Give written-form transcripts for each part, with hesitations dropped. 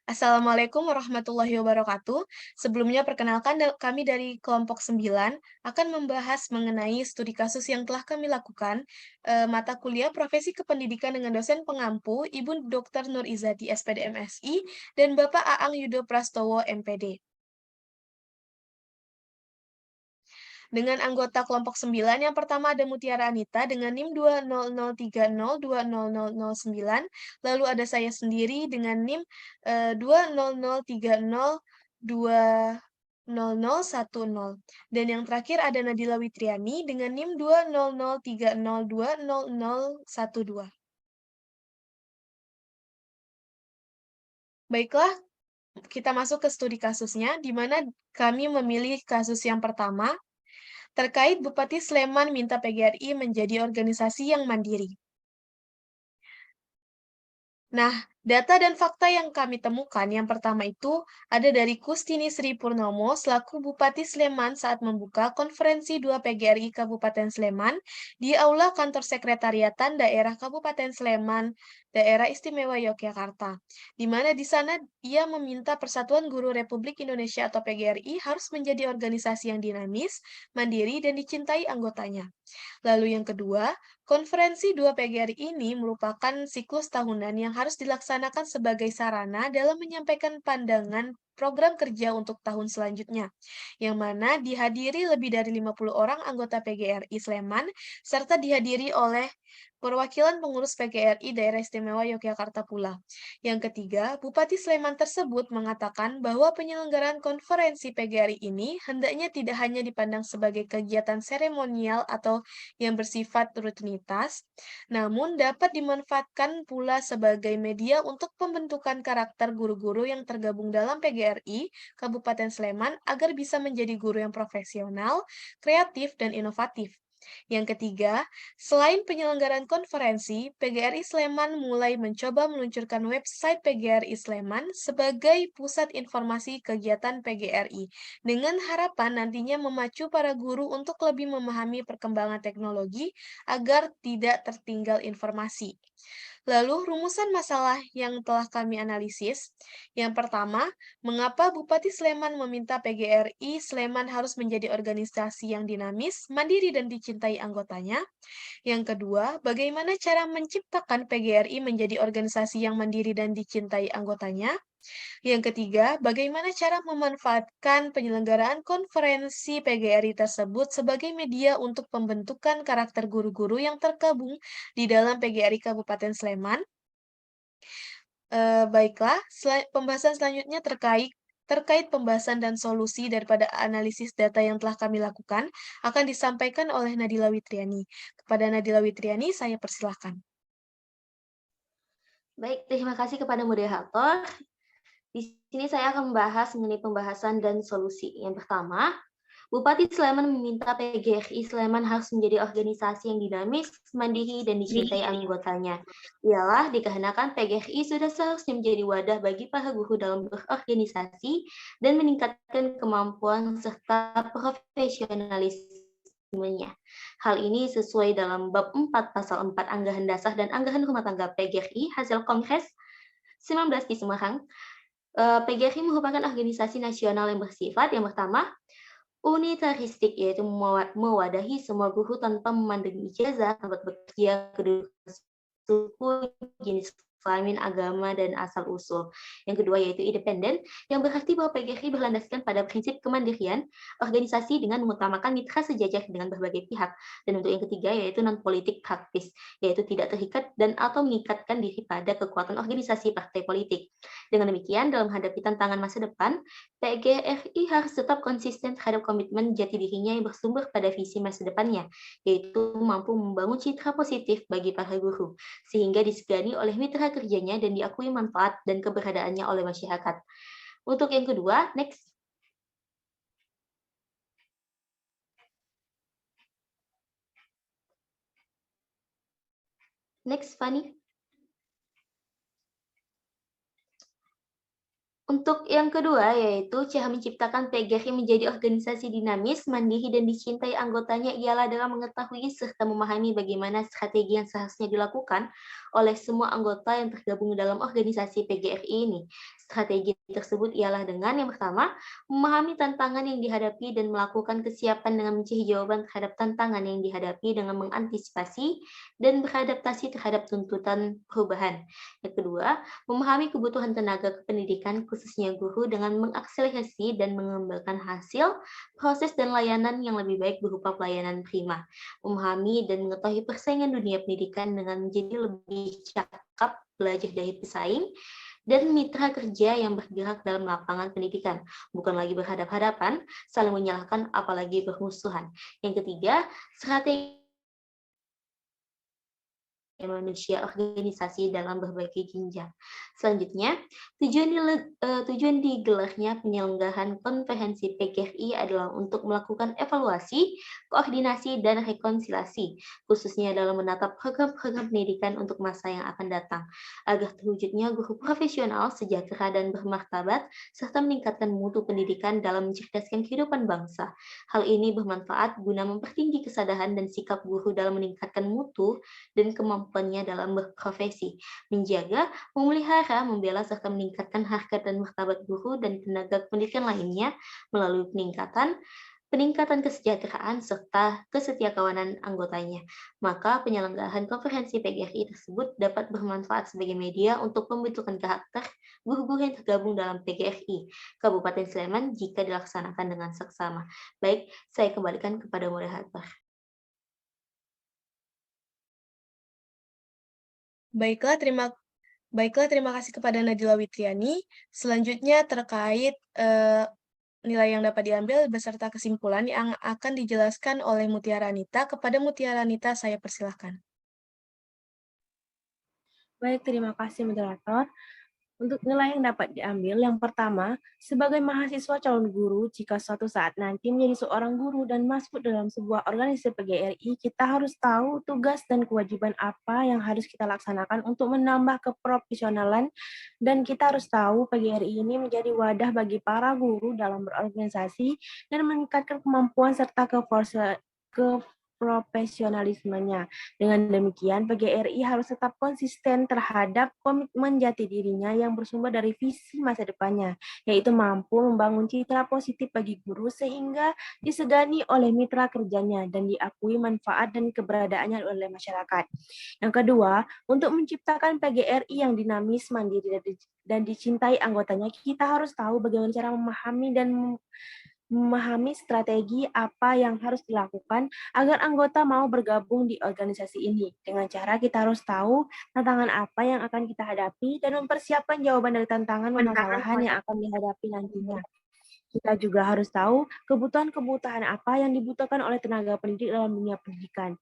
Assalamualaikum warahmatullahi wabarakatuh. Sebelumnya perkenalkan kami dari kelompok 9 akan membahas mengenai studi kasus yang telah kami lakukan, mata kuliah Profesi Kependidikan dengan dosen pengampu Ibu Dr. Nur Izati SPD MSI dan Bapak Aang Yudo Prastowo MPD. Dengan anggota kelompok 9 yang pertama ada Mutiara Anita dengan NIM 20030200009, lalu ada saya sendiri dengan NIM 20030200010, dan yang terakhir ada Nadila Witriani dengan NIM 20030200012. Baiklah, kita masuk ke studi kasusnya, di mana kami memilih kasus yang pertama, terkait Bupati Sleman minta PGRI menjadi organisasi yang mandiri. Nah, data dan fakta yang kami temukan yang pertama itu ada dari Kustini Sri Purnomo selaku Bupati Sleman saat membuka konferensi 2 PGRI Kabupaten Sleman di Aula Kantor Sekretariatan Daerah Kabupaten Sleman, Daerah Istimewa Yogyakarta, di mana di sana ia meminta Persatuan Guru Republik Indonesia atau PGRI harus menjadi organisasi yang dinamis, mandiri, dan dicintai anggotanya. Lalu yang kedua, konferensi 2 PGRI ini merupakan siklus tahunan yang harus dilaksanakan sebagai sarana dalam menyampaikan pandangan program kerja untuk tahun selanjutnya, yang mana dihadiri lebih dari 50 orang anggota PGRI Sleman, serta dihadiri oleh perwakilan pengurus PGRI Daerah Istimewa Yogyakarta pula. Yang ketiga, Bupati Sleman tersebut mengatakan bahwa penyelenggaraan konferensi PGRI ini hendaknya tidak hanya dipandang sebagai kegiatan seremonial atau yang bersifat rutinitas, namun dapat dimanfaatkan pula sebagai media untuk pembentukan karakter guru-guru yang tergabung dalam PGRI Kabupaten Sleman agar bisa menjadi guru yang profesional, kreatif, dan inovatif. Yang ketiga, selain penyelenggaraan konferensi, PGRI Sleman mulai mencoba meluncurkan website PGRI Sleman sebagai pusat informasi kegiatan PGRI, dengan harapan nantinya memacu para guru untuk lebih memahami perkembangan teknologi agar tidak tertinggal informasi. Lalu, rumusan masalah yang telah kami analisis. Yang pertama, mengapa Bupati Sleman meminta PGRI Sleman harus menjadi organisasi yang dinamis, mandiri, dan dicintai anggotanya? Yang kedua, bagaimana cara menciptakan PGRI menjadi organisasi yang mandiri dan dicintai anggotanya? Yang ketiga, bagaimana cara memanfaatkan penyelenggaraan konferensi PGRI tersebut sebagai media untuk pembentukan karakter guru-guru yang tergabung di dalam PGRI Kabupaten Sleman? Baiklah, pembahasan selanjutnya terkait pembahasan dan solusi daripada analisis data yang telah kami lakukan akan disampaikan oleh Nadila Witriani. Kepada Nadila Witriani, saya persilahkan. Baik, terima kasih kepada moderator. Di sini saya akan membahas mengenai pembahasan dan solusi. Yang pertama, Bupati Sleman meminta PGRI Sleman harus menjadi organisasi yang dinamis, mandiri, dan dicintai anggotanya. Ialah dikarenakan PGRI sudah seharusnya menjadi wadah bagi para guru dalam berorganisasi dan meningkatkan kemampuan serta profesionalismenya. Hal ini sesuai dalam bab 4 pasal 4 Anggaran Dasar dan Anggaran Rumah Tangga PGRI hasil Kongres 19 di Semarang. PGRI merupakan organisasi nasional yang bersifat yang pertama unitaristik, yaitu mewadahi semua guru tanpa memandang ijazah, tempat bekerja, kedudukan suku, jenis kelamin, agama, dan asal-usul. Yang kedua yaitu independen, yang berarti bahwa PGRI berlandaskan pada prinsip kemandirian organisasi dengan mengutamakan mitra sejajar dengan berbagai pihak. Dan untuk yang ketiga yaitu non-politik praktis, yaitu tidak terikat dan atau mengikatkan diri pada kekuatan organisasi partai politik. Dengan demikian, dalam menghadapi tantangan masa depan, PGRI harus tetap konsisten terhadap komitmen jati dirinya yang bersumber pada visi masa depannya, yaitu mampu membangun citra positif bagi para guru, sehingga disegani oleh mitra kerjanya dan diakui manfaat dan keberadaannya oleh masyarakat. Untuk yang kedua, next. Next, Fanny. Untuk yang kedua, yaitu cara menciptakan PGRI menjadi organisasi dinamis, mandiri, dan dicintai anggotanya ialah dalam mengetahui serta memahami bagaimana strategi yang seharusnya dilakukan oleh semua anggota yang tergabung dalam organisasi PGRI ini. Strategi tersebut ialah dengan yang pertama, memahami tantangan yang dihadapi dan melakukan kesiapan dengan mencari jawaban terhadap tantangan yang dihadapi dengan mengantisipasi dan beradaptasi terhadap tuntutan perubahan. Yang kedua, memahami kebutuhan tenaga kependidikan khususnya guru dengan mengakselerasi dan mengembangkan hasil, proses dan layanan yang lebih baik berupa pelayanan prima. Memahami dan mengetahui persaingan dunia pendidikan dengan menjadi lebih cakap, belajar dari pesaing, dan mitra kerja yang bergerak dalam lapangan pendidikan, bukan lagi berhadap-hadapan, saling menyalahkan, apalagi bermusuhan. Yang ketiga, strategi manusia organisasi dalam berbagai jenjang. Selanjutnya, tujuan digelarnya penyelenggaraan konferensi PGRI adalah untuk melakukan evaluasi, koordinasi, dan rekonsiliasi, khususnya dalam menatap program-program pendidikan untuk masa yang akan datang, agar terwujudnya guru profesional, sejahtera, dan bermartabat, serta meningkatkan mutu pendidikan dalam mencerdaskan kehidupan bangsa. Hal ini bermanfaat guna mempertinggi kesadaran dan sikap guru dalam meningkatkan mutu dan kemampuannya dalam berprofesi, menjaga, memelihara, membela, serta meningkatkan harkat dan martabat guru dan tenaga pendidikan lainnya melalui peningkatan kesejahteraan serta kesetiakawanan anggotanya. Maka penyelenggaraan konferensi PGRI tersebut dapat bermanfaat sebagai media untuk pembentukan karakter guru-guru yang tergabung dalam PGRI Kabupaten Sleman jika dilaksanakan dengan seksama. Baik, saya kembalikan kepada moderator. Baiklah, terima kasih kepada Nadila Witriani. Selanjutnya terkait nilai yang dapat diambil beserta kesimpulan yang akan dijelaskan oleh Mutiara Anita. Kepada Mutiara Anita, saya persilahkan. Baik, terima kasih moderator. Untuk nilai yang dapat diambil, yang pertama, sebagai mahasiswa calon guru, jika suatu saat nanti menjadi seorang guru dan masuk dalam sebuah organisasi PGRI, kita harus tahu tugas dan kewajiban apa yang harus kita laksanakan untuk menambah keprofesionalan, dan kita harus tahu PGRI ini menjadi wadah bagi para guru dalam berorganisasi dan meningkatkan kemampuan serta keprofesionalismenya. Dengan demikian, PGRI harus tetap konsisten terhadap komitmen jati dirinya yang bersumber dari visi masa depannya, yaitu mampu membangun citra positif bagi guru sehingga disegani oleh mitra kerjanya dan diakui manfaat dan keberadaannya oleh masyarakat. Yang kedua, untuk menciptakan PGRI yang dinamis, mandiri, dan dicintai anggotanya, kita harus tahu bagaimana cara memahami strategi apa yang harus dilakukan agar anggota mau bergabung di organisasi ini. Dengan cara kita harus tahu tantangan apa yang akan kita hadapi dan mempersiapkan jawaban dari tantangan permasalahan yang akan dihadapi nantinya. Kita juga harus tahu kebutuhan-kebutuhan apa yang dibutuhkan oleh tenaga pendidik dalam dunia pendidikan.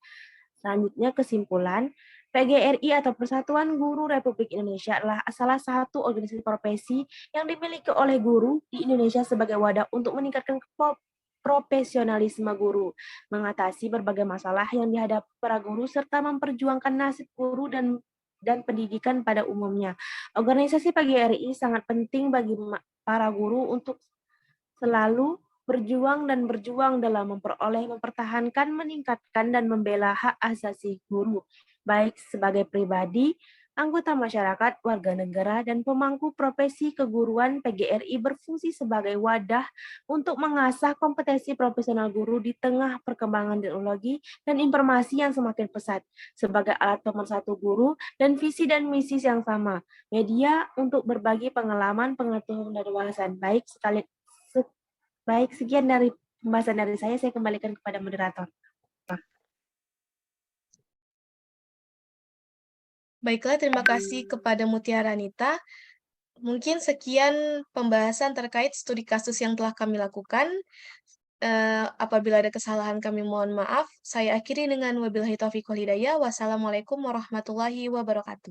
Selanjutnya kesimpulan, PGRI atau Persatuan Guru Republik Indonesia adalah salah satu organisasi profesi yang dimiliki oleh guru di Indonesia sebagai wadah untuk meningkatkan profesionalisme guru, mengatasi berbagai masalah yang dihadapi para guru, serta memperjuangkan nasib guru dan pendidikan pada umumnya. Organisasi PGRI sangat penting bagi para guru untuk selalu berjuang dalam memperoleh, mempertahankan, meningkatkan, dan membela hak asasi guru, baik sebagai pribadi, anggota masyarakat, warga negara, dan pemangku profesi keguruan. PGRI berfungsi sebagai wadah untuk mengasah kompetensi profesional guru di tengah perkembangan teknologi dan informasi yang semakin pesat, sebagai alat pemersatu guru dan visi dan misi yang sama, media untuk berbagi pengalaman, pengetahuan, dan wawasan. Baik, sekian dari pembahasan dari saya kembalikan kepada moderator. Baiklah, terima kasih kepada Mutiara Anita. Mungkin sekian pembahasan terkait studi kasus yang telah kami lakukan. Apabila ada kesalahan kami mohon maaf. Saya akhiri dengan wabillahi taufiq wal hidayah. Wassalamualaikum warahmatullahi wabarakatuh.